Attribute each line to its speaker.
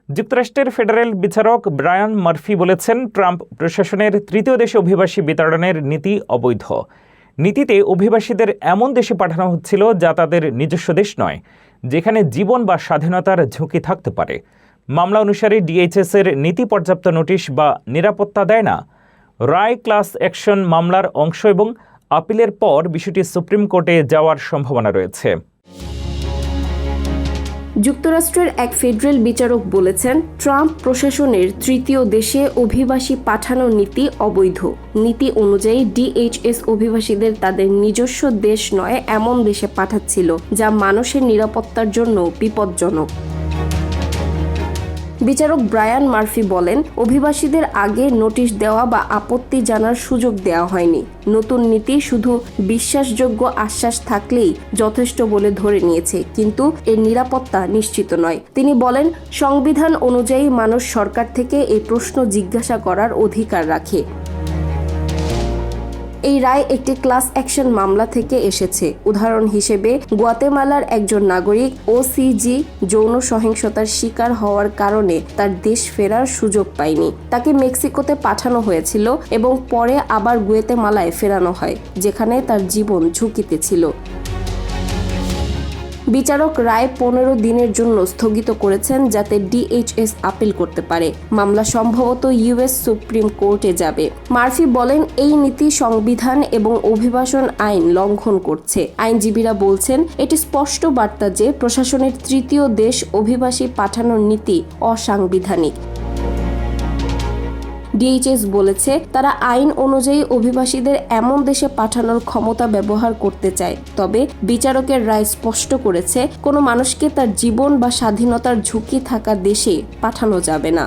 Speaker 1: যুক্তরাষ্ট্রের ফেডারেল বিচারক Brian Murphy বলেছেন, ট্রাম্প প্রশাসনের তৃতীয় দেশে অভিবাসী বিতাড়নের নীতি অবৈধ। নীতিতে অভিবাসীদের এমন দেশে পাঠানো হচ্ছিল যা তাদের নিজস্ব দেশ নয়, যেখানে জীবন বা স্বাধীনতার ঝুঁকি থাকতে পারে। মামলা অনুসারে ডিএইচএস এর নীতি পর্যাপ্ত নোটিশ বা নিরাপত্তা দেয় না। রায় ক্লাস অ্যাকশন মামলার অংশ এবং আপিলের পর বিষয়টি সুপ্রিম কোর্টে যাওয়ার সম্ভাবনা রয়েছে।
Speaker 2: যুক্তরাষ্ট্রের এক ফেডারেল বিচারক বলেছেন, ট্রাম্প প্রশাসনের তৃতীয় দেশে অভিবাসী পাঠানোর নীতি অবৈধ। নীতি অনুযায়ী ডিএইচএস অভিবাসীদের তাদের নিজস্ব দেশ নয় এমন দেশে পাঠাচ্ছিল, যা মানুষের নিরাপত্তার জন্য বিপজ্জনক। বিচারক ব্রায়ান মার্ফি বলেন, অভিবাসীদের আগে নোটিশ দেওয়া বা আপত্তি জানার সুযোগ দেওয়া হয়নি। নতুন নীতি শুধু বিশ্বাসযোগ্য আশ্বাস থাকলেই যথেষ্ট বলে ধরে নিয়েছে, কিন্তু এর নিরাপত্তা নিশ্চিত নয়। তিনি বলেন, সংবিধান অনুযায়ী মানুষ সরকার থেকে এই প্রশ্ন জিজ্ঞাসা করার অধিকার রাখে। এই রায় একটি ক্লাস অ্যাকশন মামলা থেকে এসেছে। উদাহরণ হিসেবে, গুয়াতেমালার একজন নাগরিক ওসিজি যৌন সহিংসতার শিকার হওয়ার কারণে তার দেশ ফেরার সুযোগ পায়নি। তাকে মেক্সিকোতে পাঠানো হয়েছিল এবং পরে আবার গুয়াতেমালায় ফেরানো হয়, যেখানে তার জীবন ঝুঁকিতে ছিল। বিচারক রায় 15 দিনের জন্য স্থগিত করেছেন, যাতে ডিএইচএস আপিল করতে পারে। মামলা সম্ভবত ইউএস সুপ্রিম কোর্টে যাবে। মার্ফি বলেন, এই নীতি সংবিধান এবং অভিবাসন আইন লঙ্ঘন করছে। আইনজীবীরা বলছেন, এটি স্পষ্ট বার্তা যে প্রশাসনের তৃতীয় দেশ অভিবাসী পাঠানোর নীতি অসাংবিধানিক। ডিএইচএস বলেছে, তারা আইন অনুযায়ী অভিবাসীদের এমন দেশে পাঠানোর ক্ষমতা ব্যবহার করতে চায়। তবে বিচারকের রায় স্পষ্ট করেছে, কোনো মানুষকে তার জীবন বা স্বাধীনতার ঝুঁকি থাকা দেশে পাঠানো যাবে না।